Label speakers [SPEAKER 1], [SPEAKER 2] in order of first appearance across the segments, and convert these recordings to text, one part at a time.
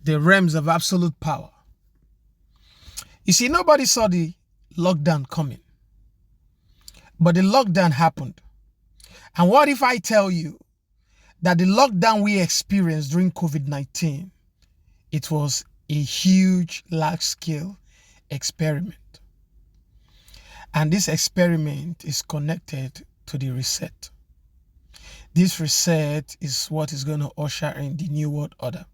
[SPEAKER 1] the realms of absolute power. You see, nobody saw the lockdown coming, but the lockdown happened. And what if I tell you that the lockdown we experienced during COVID-19, it was a huge, large-scale experiment. And this experiment is connected to the reset. This reset is what is going to usher in the New World Order.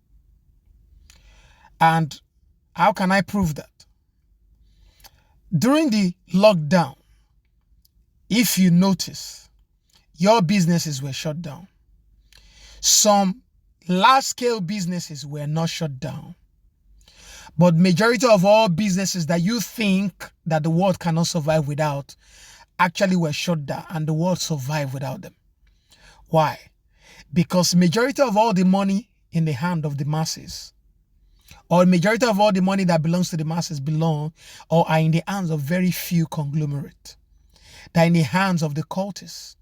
[SPEAKER 1] And how can I prove that? During the lockdown, if you notice, your businesses were shut down. Some large-scale businesses were not shut down. But majority of all businesses that you think that the world cannot survive without actually were shut down, and the world survived without them. Why? Because majority of all the money in the hand of the masses, or majority of all the money that belongs to the masses belong or are in the hands of very few conglomerates. They're in the hands of the cultists.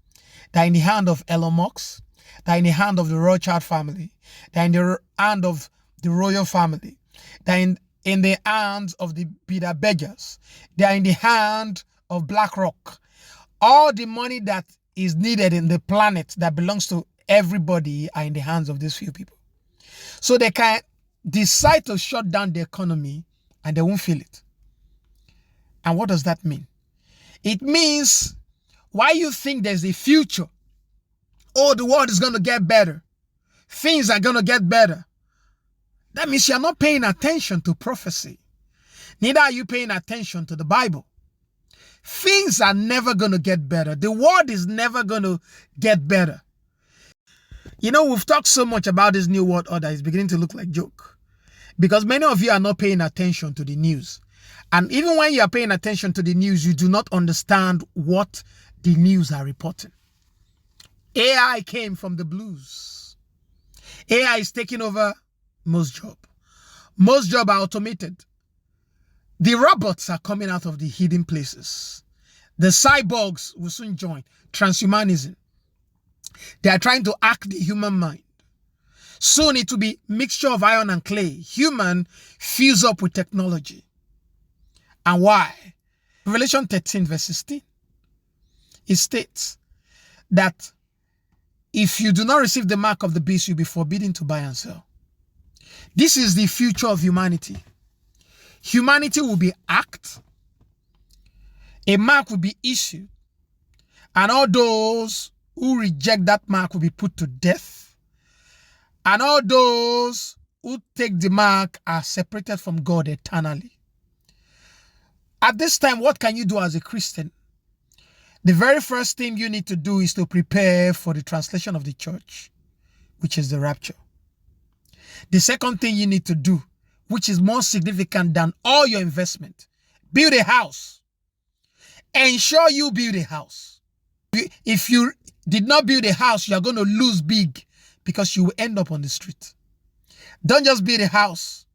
[SPEAKER 1] They're in the hand of Elon Musk. They're in the hand of the Rothschild family. They're in the hand of the royal family. They're in the hands of the Peter Beggars. They're in the hand of BlackRock. All the money that is needed in the planet that belongs to everybody are in the hands of these few people. So they can decide to shut down the economy and they won't feel it. And what does that mean? It means, why you think there's a future? Oh, the world is going to get better. Things are going to get better. That means you're not paying attention to prophecy. Neither are you paying attention to the Bible. Things are never going to get better. The world is never going to get better. You know, we've talked so much about this New World Order. It's beginning to look like a joke. Because many of you are not paying attention to the news. And even when you are paying attention to the news, you do not understand what the news are reporting. AI came from the blues. AI is taking over most jobs. Most jobs are automated. The robots are coming out of the hidden places. The cyborgs will soon join. Transhumanism. They are trying to hack the human mind. Soon it will be mixture of iron and clay. Human fuse up with technology. And why? Revelation 13 verse 16. It states that if you do not receive the mark of the beast, you'll be forbidden to buy and sell. This is the future of humanity. Humanity will be hacked. A mark will be issued. And all those who reject that mark will be put to death. And all those who take the mark are separated from God eternally. At this time, what can you do as a Christian? The very first thing you need to do is to prepare for the translation of the church, which is the rapture. The second thing you need to do, which is more significant than all your investment, build a house. Ensure you build a house. If you did not build a house, you are going to lose big because you will end up on the street. Don't just build a house.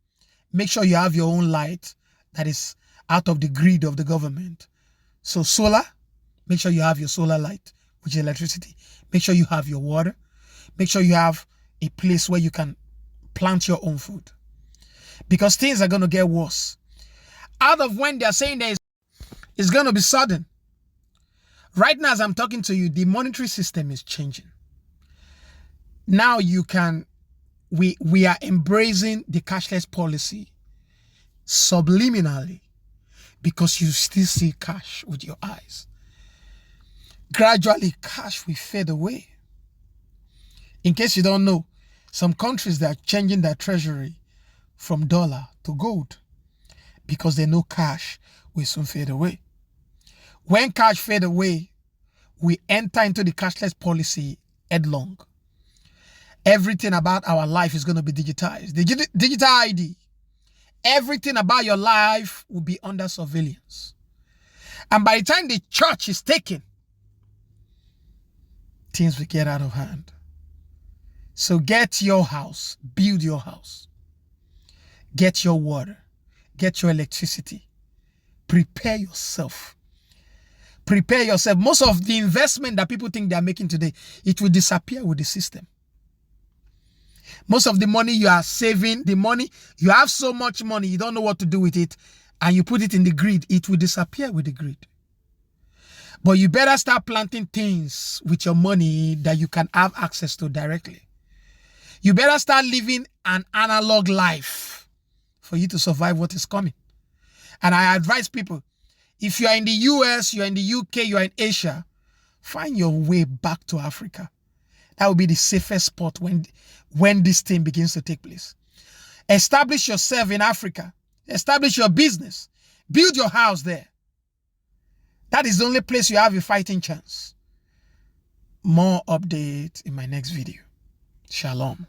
[SPEAKER 1] Make sure you have your own light that is out of the grid of the government. So solar, make sure you have your solar light, which is electricity. Make sure you have your water. Make sure you have a place where you can plant your own food. Because things are going to get worse. Out of when they're saying that it's going to be sudden. Right now, as I'm talking to you, the monetary system is changing. Now we are embracing the cashless policy subliminally because you still see cash with your eyes. Gradually, cash will fade away. In case you don't know, some countries, they are changing their treasury from dollar to gold because they know cash will soon fade away. When cash fade away, we enter into the cashless policy headlong. Everything about our life is going to be digitized. The digital ID. Everything about your life will be under surveillance. And by the time the church is taken, things will get out of hand. So get your house. Build your house. Get your water. Get your electricity. Prepare yourself. Prepare yourself. Most of the investment that people think they are making today, it will disappear with the system. Most of the money you are saving, the money, you have so much money, you don't know what to do with it, and you put it in the grid, it will disappear with the grid. But you better start planting things with your money that you can have access to directly. You better start living an analog life for you to survive what is coming. And I advise people, if you are in the US, you are in the UK, you are in Asia, find your way back to Africa. That will be the safest spot when this thing begins to take place. Establish yourself in Africa. Establish your business. Build your house there. That is the only place you have a fighting chance. More updates in my next video. Shalom.